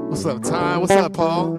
What's up, Ty? What's up, Paul?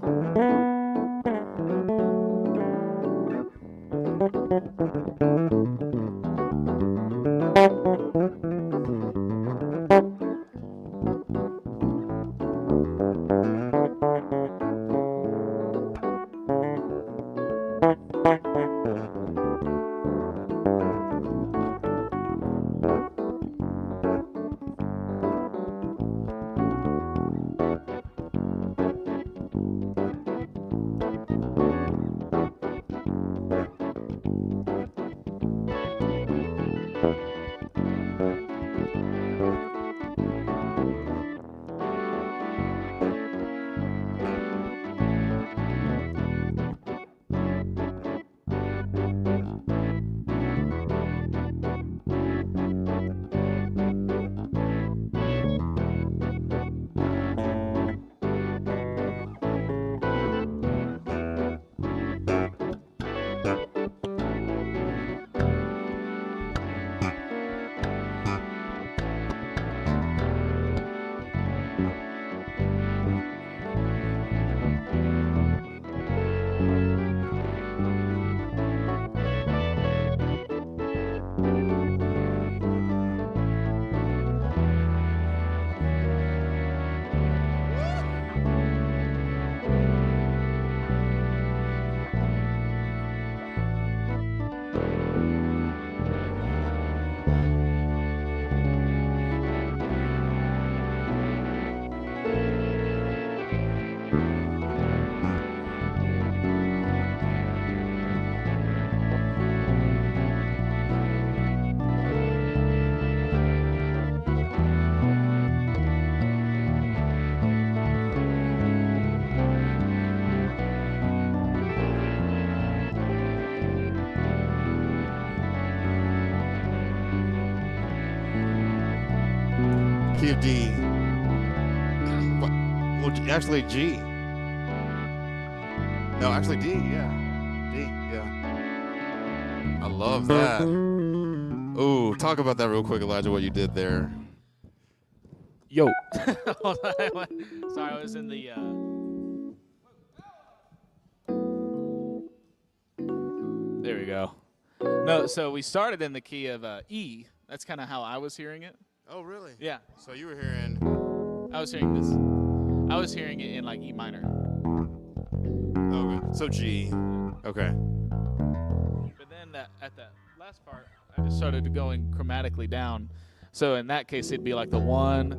Key of D. Well, actually G. No, actually D, yeah. D, yeah. I love that. Ooh, talk about that real quick, Elijah, what you did there. Yo. Sorry, I was in the... There we go. No, so we started in the key of E. That's kind of how I was hearing it. Oh, really? Yeah. So you were hearing... I was hearing this. I was hearing it in like E minor. Okay. So G. Okay. But then at the last part, I just started going chromatically down. So in that case, it'd be like the 1,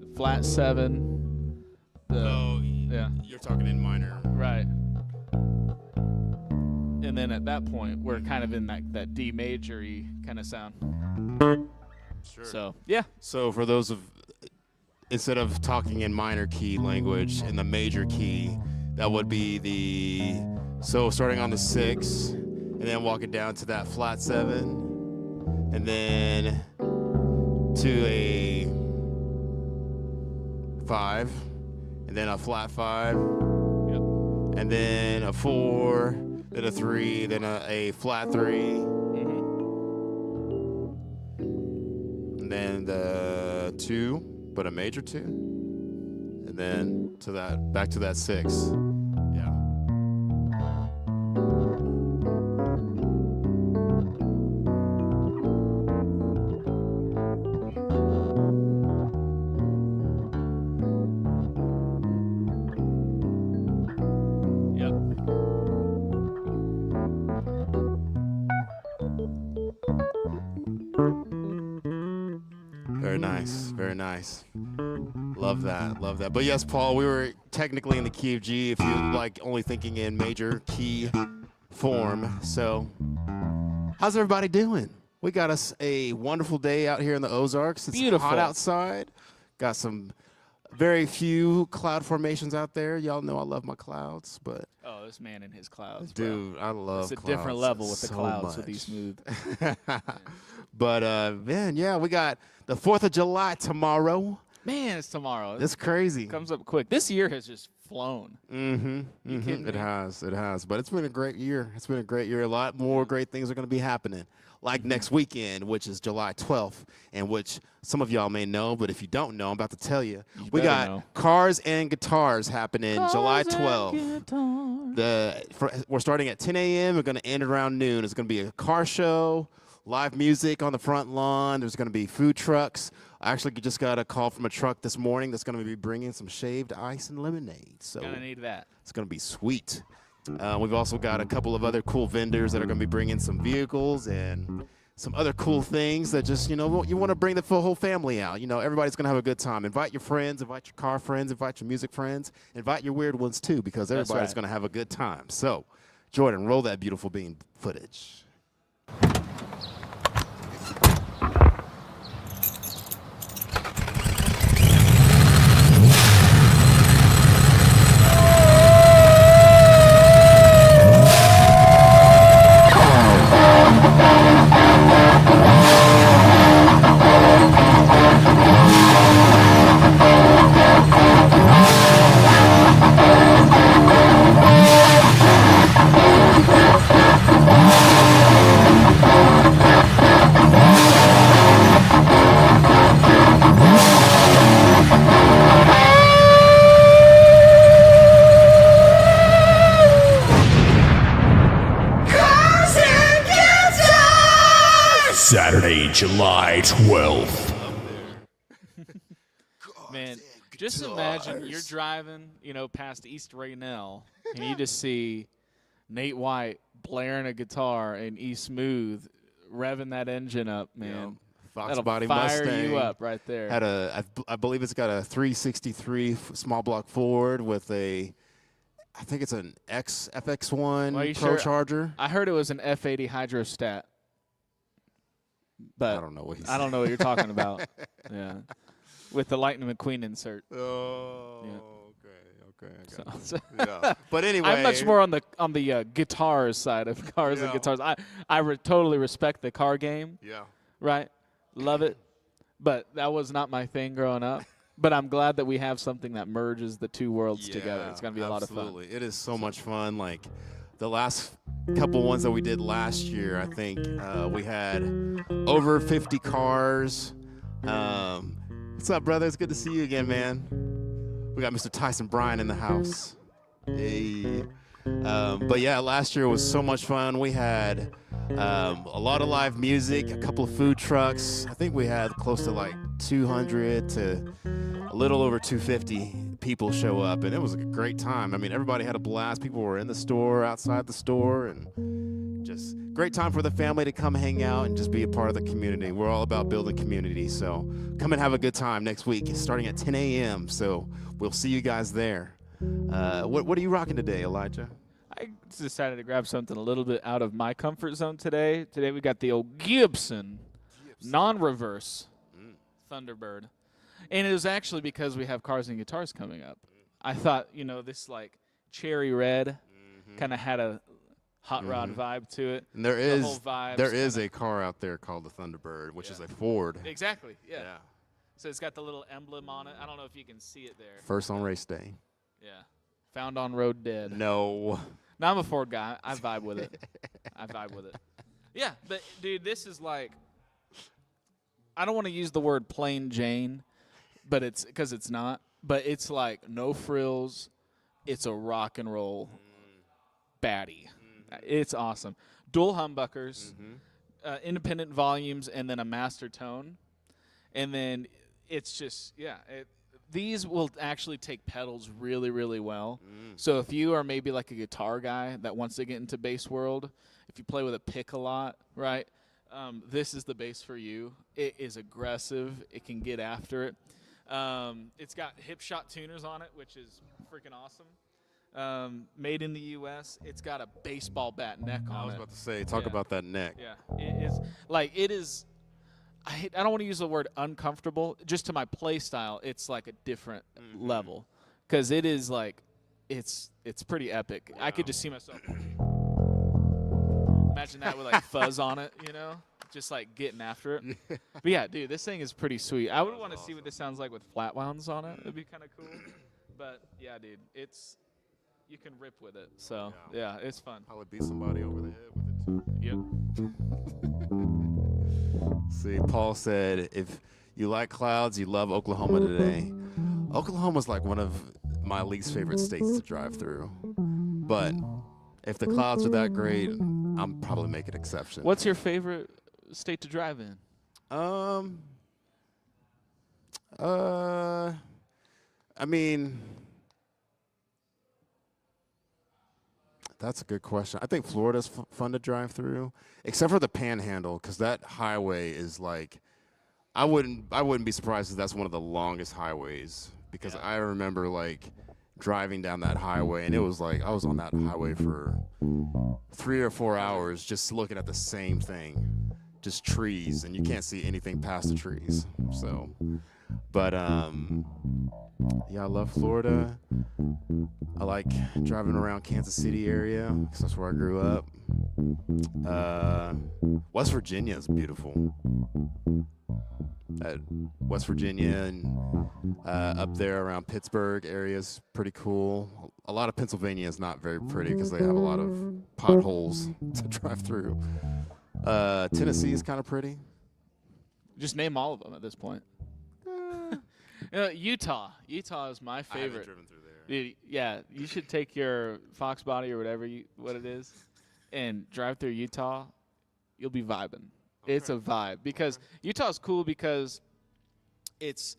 the flat 7. Yeah. You're talking in minor. Right. And then at that point, we're kind of in that D major-y kind of sound. Sure. So, yeah. So for those of, instead of talking in minor key language, in the major key, that would be so starting on the 6, and then walking down to that flat 7, and then to a 5, and then a flat 5, Yep. and then a 4, then a 3, then a flat 3, and then the 2, but a major 2, and then to that back to that 6. Yeah. Very nice, very nice. Love that, love that. But yes, Paul, we were technically in the key of G if you like only thinking in major key form. So, how's everybody doing? We got us a wonderful day out here in the Ozarks. It's Beautiful. hot outside. Got some very few cloud formations out there. Y'all know I love my clouds, but Oh, this man and his clouds, dude, I love it's a clouds different level with the so clouds much. with E-Smooth. But man, yeah, we got the 4th of July tomorrow. Man, it's tomorrow. It's crazy. Comes up quick. This year has just flown. It kidding me? has. But it's been a great year. It's been a great year. A lot more great things are going to be happening. Like next weekend, which is July 12th, and which some of y'all may know, but if you don't know, I'm about to tell you. We better got know. Cars and Guitars happening July Cars and 12th. We're starting at 10 a.m. We're going to end around noon. It's going to be a car show, live music on the front lawn. There's going to be food trucks. I actually just got a call from a truck this morning that's going to be bringing some shaved ice and lemonade. So Gonna need that. it's going to be sweet. We've also got a couple of other cool vendors that are going to be bringing some vehicles and some other cool things that just, you want to bring the whole family out. Everybody's going to have a good time. Invite your friends, invite your car friends, invite your music friends, invite your weird ones too, because everybody's right. going to have a good time. So, Jordan, roll that beautiful bean footage. Saturday, July 12th. Man, just imagine you're driving, past East Raynell, and you just see Nate White blaring a guitar and E-Smooth revving that engine up, man. Fox That'll body fire Mustang. you up right there. Had I believe it's got a 363 small block Ford with I think it's an FX1 Are you Pro sure? Charger. I heard it was an F80 hydrostat. But I don't know what I don't know what you're talking about. Yeah. With the Lightning McQueen insert. Oh, Yeah. okay. I got it. So Yeah. But anyway, I'm much more on the guitars side of cars and Yeah. guitars. I totally respect the car game, Yeah. right? Love it. But that was not my thing growing up. But I'm glad that we have something that merges the two worlds together. It's going to be a lot of fun. Absolutely. It is so much fun. Like the last couple ones that we did last year, I think we had over 50 cars. What's up, brother? It's good to see you again, man. We got Mr. Tyson Bryan in the house. Hey. But yeah, last year was so much fun. We had a lot of live music, a couple of food trucks. I think we had close to like 200 to a little over 250 people show up, and it was a great time. I mean, everybody had a blast. People were in the store, outside the store, and just great time for the family to come hang out and just be a part of the community. We're all about building community, so come and have a good time next week. It's starting at 10 a.m., so we'll see you guys there. What are you rocking today, Elijah? I decided to grab something a little bit out of my comfort zone today. Today we got the old Gibson. Non-reverse Thunderbird. And it was actually because we have Cars and Guitars coming up. I thought, this like cherry red kind of had a hot rod vibe to it. And there The whole is vibe's a car out there called the Thunderbird, which is a Ford. Exactly, yeah. So it's got the little emblem on it. I don't know if you can see it there. First on race day. Yeah. Found on road dead. No. No, I'm a Ford guy. I vibe with it. Yeah, but dude, this is like, I don't want to use the word plain Jane, but it's because it's not. But it's like no frills. It's a rock and roll baddie. It's awesome. Dual humbuckers, independent volumes, and then a master tone. And then it's just, these will actually take pedals really, really well. So if you are maybe like a guitar guy that wants to get into bass world, if you play with a pick a lot, right, this is the bass for you. It is aggressive. It can get after it. It's got hip shot tuners on it, which is freaking awesome. Made in the U.S. It's got a baseball bat neck on it. I was about to say, talk about that neck. Yeah, it is. I don't want to use the word uncomfortable. Just to my play style, it's like a different level, because it is like, it's pretty epic. Yeah. I could just see myself. Imagine that with like fuzz on it, just like getting after it. But yeah, dude, this thing is pretty sweet. I would want to see what this sounds like with flat wounds on it. It'd be kind of cool. But yeah, dude, you can rip with it. So yeah, it's fun. I would beat somebody over the head with it too. Yep. See, Paul said, if you like clouds, you love Oklahoma today. Oklahoma's like one of my least favorite states to drive through. But if the clouds are that great, I'm probably making an exception. What's your favorite state to drive in? I mean, that's a good question. I think Florida's fun to drive through, except for the Panhandle, because that highway is like, I wouldn't be surprised if that's one of the longest highways, because I remember like driving down that highway, and it was like I was on that highway for 3 or 4 hours just looking at the same thing, just trees, and you can't see anything past the trees. So, but yeah, I love Florida. I like driving around Kansas City area because that's where I grew up. West Virginia is beautiful. West Virginia and up there around Pittsburgh area is pretty cool. A lot of Pennsylvania is not very pretty because they have a lot of potholes to drive through. Tennessee is kind of pretty. Just name all of them at this point. Utah is my favorite. I haven't driven through there. Dude, yeah, you should take your Fox body or whatever what it is, and drive through Utah. You'll be vibing. Okay. It's a vibe because Utah's cool because it's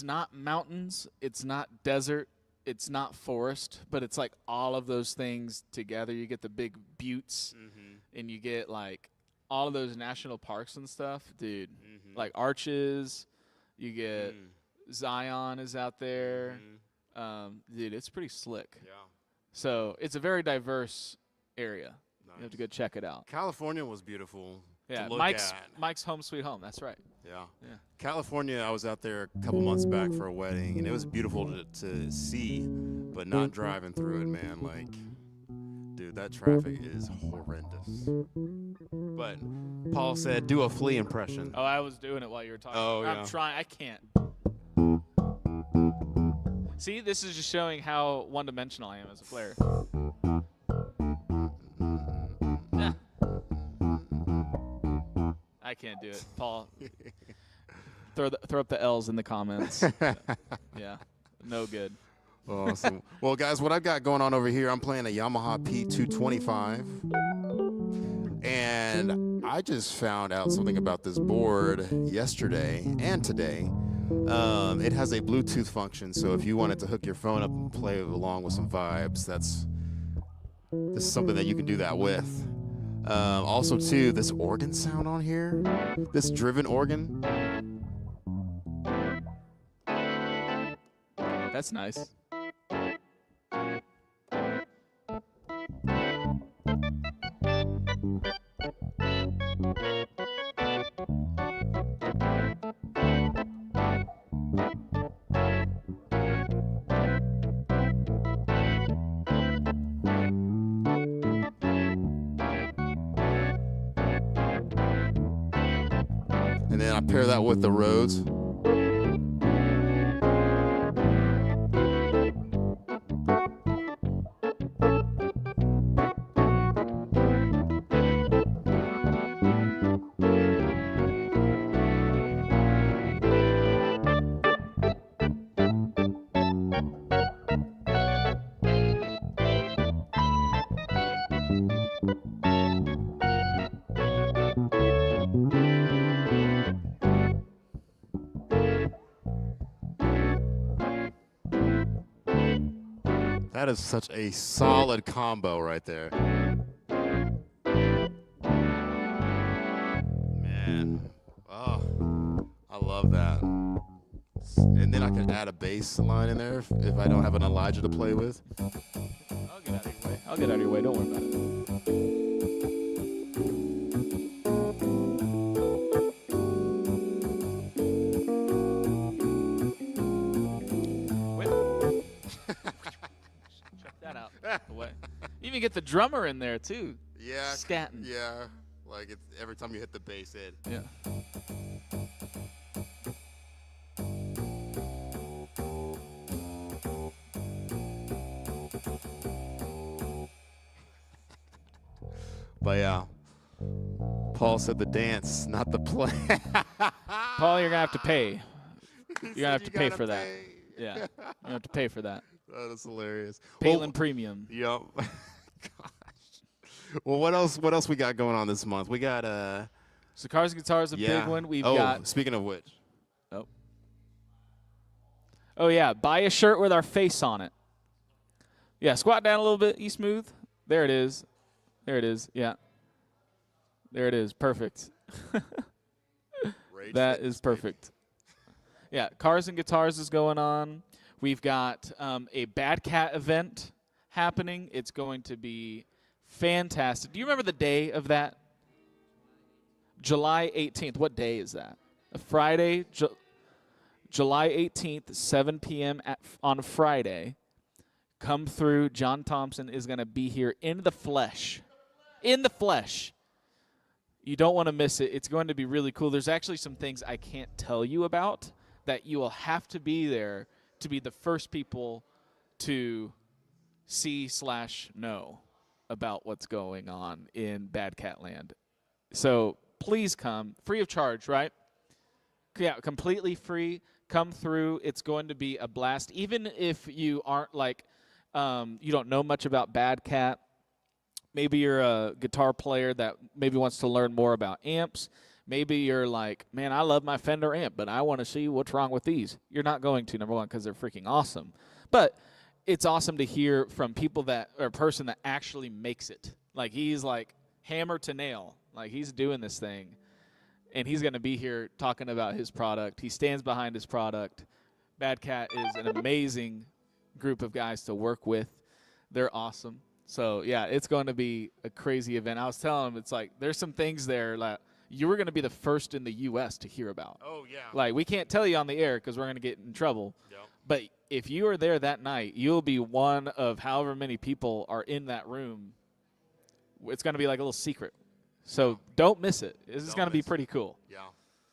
not mountains, it's not desert, it's not forest, but it's like all of those things together. You get the big buttes, and you get like all of those national parks and stuff, dude. Like Arches, you get Zion is out there. Dude, it's pretty slick. Yeah. So it's a very diverse area. Nice. You have to go check it out. California was beautiful. Yeah, to look Mike's home sweet home. That's right. Yeah. California, I was out there a couple months back for a wedding, and it was beautiful to see, but not driving through it, man. Like, dude, that traffic is horrendous. But Paul said, do a Flea impression. Oh, I was doing it while you were talking. Oh, yeah. I'm trying. I can't. See, this is just showing how one-dimensional I am as a player. Yeah. I can't do it, Paul. Throw up the L's in the comments. Yeah, no good. Awesome. Well, guys, what I've got going on over here, I'm playing a Yamaha P225, and I just found out something about this board yesterday and today. It has a Bluetooth function, so if you wanted to hook your phone up and play along with some vibes, this is something that you can do that with. Also, too, this organ sound on here, this driven organ. That's nice. And then I pair that with the Rhodes. That is such a solid combo right there. Man. Oh, I love that. And then I could add a bass line in there if I don't have an Elijah to play with. I'll get out of your way. I'll get out of your way. Don't worry about it. Check that out. Away. You even get the drummer in there too. Yeah. Scatting. Yeah. Like it's every time you hit the bass head. Yeah. But yeah. Paul said the dance, not the play. Paul, you're gonna have to pay. You're gonna have to pay gotta for that. pay. Yeah. You're gonna have to pay for that. That is hilarious. Palin Premium. Yep. Gosh. Well, what else we got going on this month? We got So Cars and Guitars, a big one. We've got. Speaking of which. Oh yeah, buy a shirt with our face on it. Yeah, squat down a little bit, E-Smooth. There it is. There it is. Yeah. There it is. Perfect. That is perfect. Yeah, Cars and Guitars is going on. We've got a Bad Cat event happening. It's going to be fantastic. Do you remember the day of that? July 18th. What day is that? A Friday, July 18th, 7 p.m. On Friday. Come through. John Thompson is going to be here in the flesh. In the flesh. You don't want to miss it. It's going to be really cool. There's actually some things I can't tell you about that you will have to be there to be the first people to see/know about what's going on in Bad Cat Land. So please come. Free of charge, right? Yeah, completely free. Come through. It's going to be a blast. Even if you aren't like, you don't know much about Bad Cat, maybe you're a guitar player that maybe wants to learn more about amps. Maybe you're like, man, I love my Fender amp, but I want to see what's wrong with these. You're not going to, number one, because they're freaking awesome. But it's awesome to hear from people that, or a person that actually makes it. Like, he's like hammer to nail. Like, he's doing this thing. And he's going to be here talking about his product. He stands behind his product. Bad Cat is an amazing group of guys to work with. They're awesome. So, yeah, it's going to be a crazy event. I was telling him, it's like there's some things there that you were going to be the first in the U.S. to hear about. Oh, yeah. Like, we can't tell you on the air because we're going to get in trouble. Yep. But if you are there that night, you'll be one of however many people are in that room. It's going to be like a little secret. So don't miss it. This is going to be pretty cool. Yeah.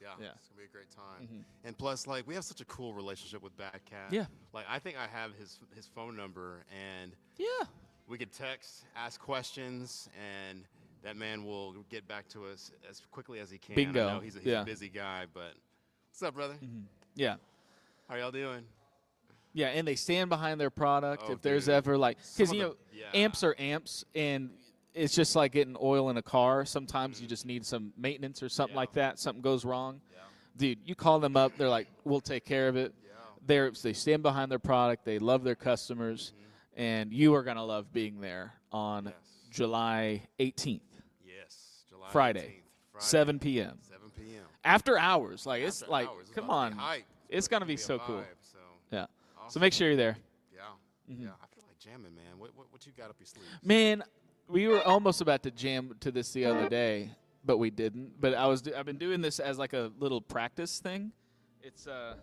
Yeah. It's going to be a great time. And plus, like, we have such a cool relationship with Bad Cat. Yeah. Like, I think I have his phone number, and Yeah. we could text, ask questions, and that man will get back to us as quickly as he can. Bingo. I know he's a busy guy, but what's up, brother? Yeah. How y'all doing? Yeah, and they stand behind their product. Oh, If there's dude. ever like, because, Some you of know, the- yeah. amps are amps, and it's just like getting oil in a car. Sometimes you just need some maintenance or something like that. Something goes wrong. Yeah. Dude, you call them up. They're like, we'll take care of it. Yeah. They stand behind their product. They love their customers. And you are going to love being there on July 18th, Yes. July Friday, 18th, 7 p.m. 7 p.m. After hours. Like, it's After like, hours. It's come about to on. be hype. It's going to be a so cool. vibe, so. Yeah. So Awesome. make sure you're there. Yeah. Yeah. I feel like jamming, man. What you got up your sleeve? Man, we were almost about to jam to this the other day, but we didn't. But I've been doing this as like a little practice thing. It's so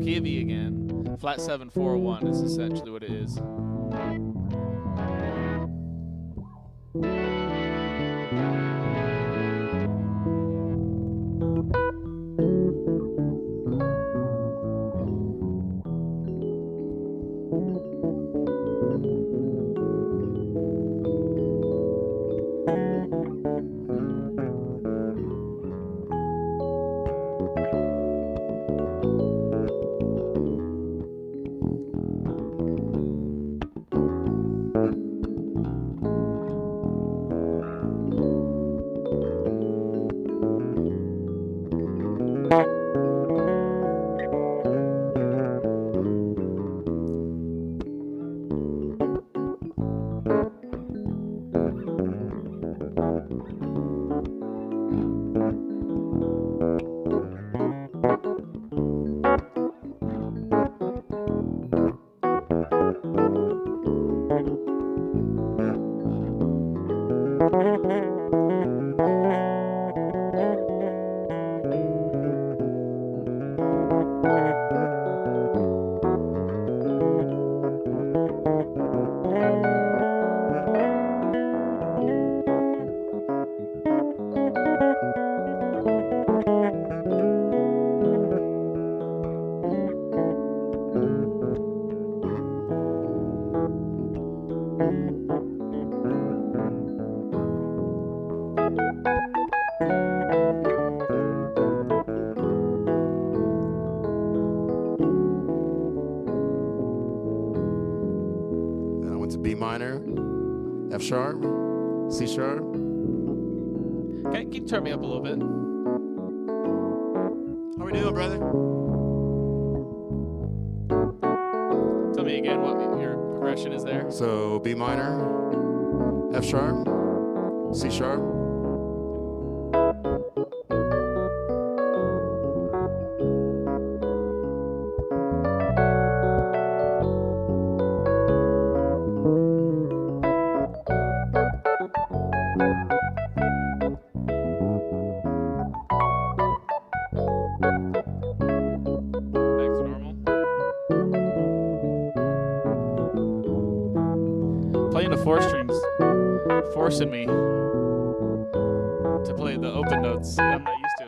key of E again. Flat 7/4/1 is essentially what it is. Then I went to B minor, F sharp, C sharp. Can you turn me up a little bit? How we doing, brother? Tell me again what your progression is there. So B minor, F sharp, C sharp. Back to normal. Playing the 4 strings, forcing me to play the open notes that I'm not used to.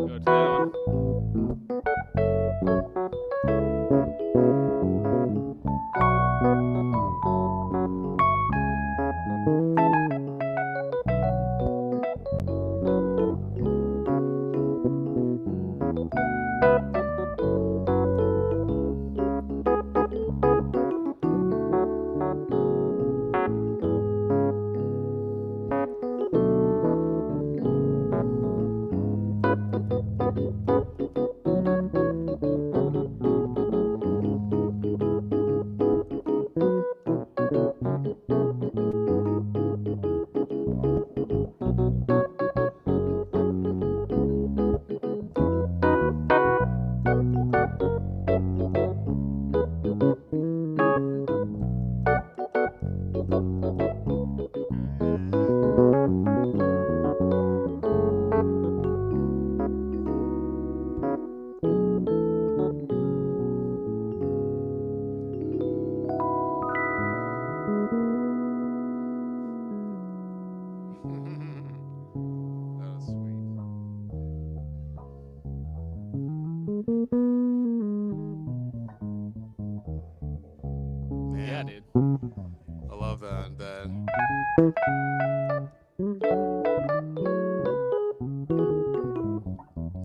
Go to that one. That was sweet. Yeah, dude. I love that.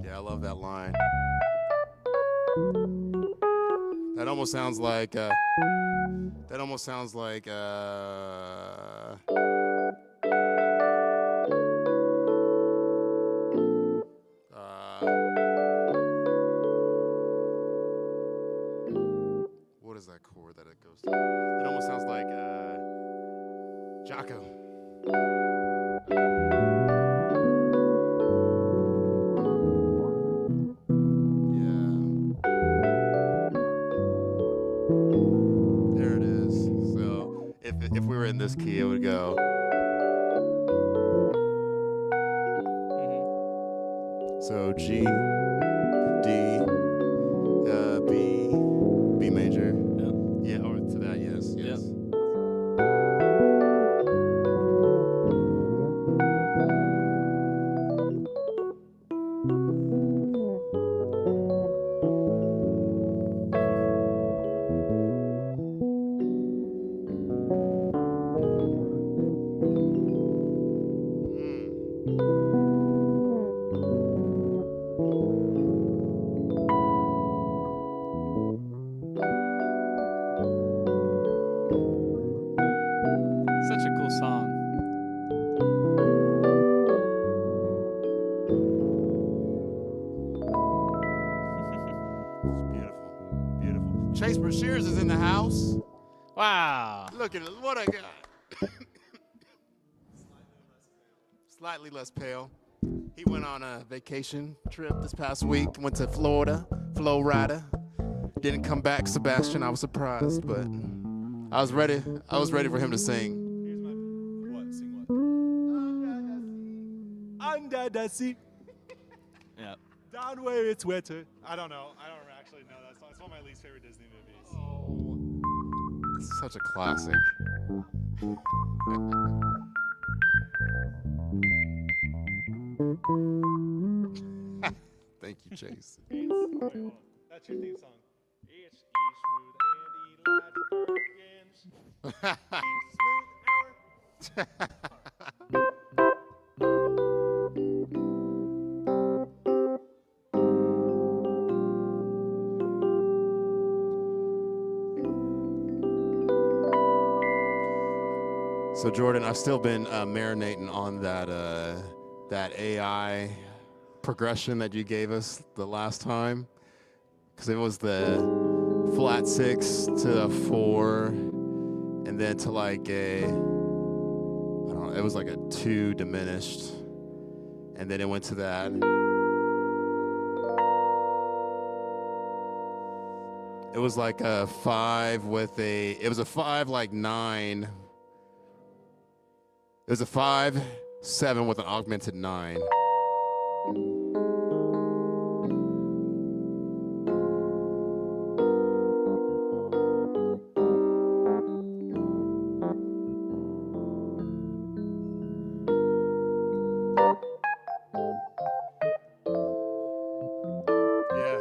Yeah, I love that line. That almost sounds like. That almost sounds like. What is that chord that it goes to? It almost sounds like Jocko. Yeah. There it is. So if we were in this key, it would go. So G, D, B major. Yeah, or to that, yes. Yep. Such a cool song. It's beautiful, beautiful. Chase Brashears is in the house. Wow. Look at it, what a guy. Slightly less pale. He went on a vacation trip this past week. Went to Florida, Florida. didn't come back, Sebastian. I was surprised, but I was ready. I was ready for him to sing. Here's my what? Sing what? Under the sea. Yeah. Down where it's wetter. I don't know. I don't actually know that song. It's one of my least favorite Disney movies. It's such a classic. Thank you, Chase. That's your theme song. It's E-Smooth and Elijah Perkins. E-Smooth So Jordan, I've still been marinating on that AI progression that you gave us the last time, because it was the flat 6 to a 4, and then to like a, I don't know, it was like a 2 diminished, and then it went to that. It was like a 5 with a, it was a 5 like 9. It was a 5/7 with an augmented 9. Yeah.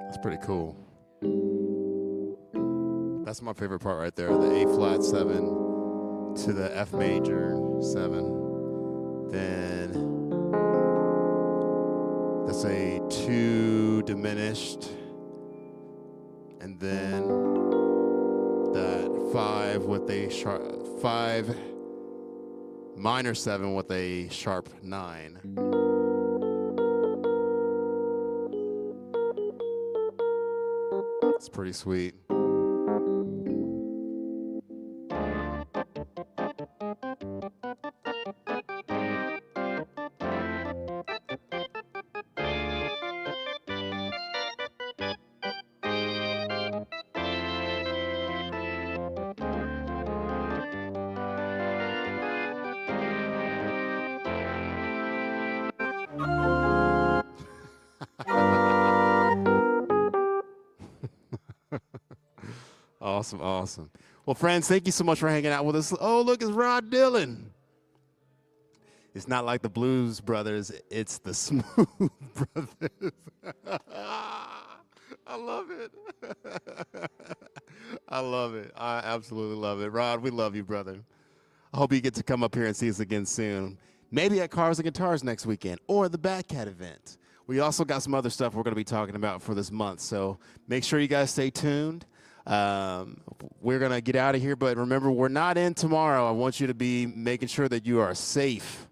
That's pretty cool. That's my favorite part right there, the A flat 7 to the F major 7. Then that's a 2 diminished. And then that 5 with a sharp 5 minor 7 with a sharp 9. It's pretty sweet. Awesome, awesome. Well, friends, thank you so much for hanging out with us. Oh, look, it's Rod Dillon. It's not like the Blues Brothers, it's the Smooth Brothers. I love it. I love it. I absolutely love it. Rod, we love you, brother. I hope you get to come up here and see us again soon. Maybe at Cars and Guitars next weekend or the Bad Cat event. We also got some other stuff we're going to be talking about for this month, so make sure you guys stay tuned. We're going to get out of here, but remember, we're not in tomorrow. I want you to be making sure that you are safe.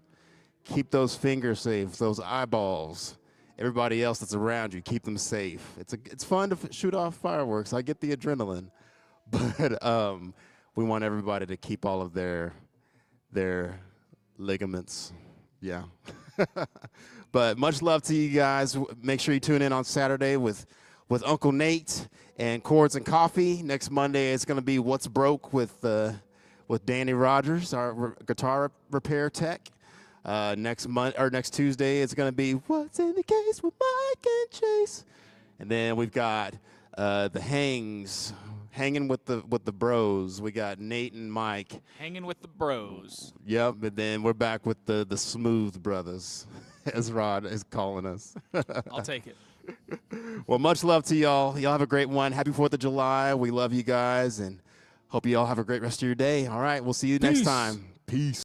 Keep those fingers safe, those eyeballs. Everybody else that's around you, keep them safe. It's fun to shoot off fireworks. I get the adrenaline. But we want everybody to keep all of their ligaments. Yeah. But much love to you guys. Make sure you tune in on Saturday with Uncle Nate and Chords and Coffee. Next Monday it's going to be What's Broke with Danny Rogers, our guitar repair tech. Next Tuesday it's going to be What's in the Case with Mike and Chase. And then we've got the hanging with the bros. We got Nate and Mike. Hanging with the bros. Yep, and then we're back with the Smooth Brothers, as Rod is calling us. I'll take it. Well, much love to y'all. Y'all have a great one. Happy 4th of July. We love you guys, and hope you all have a great rest of your day. All right, we'll see you next time. Peace.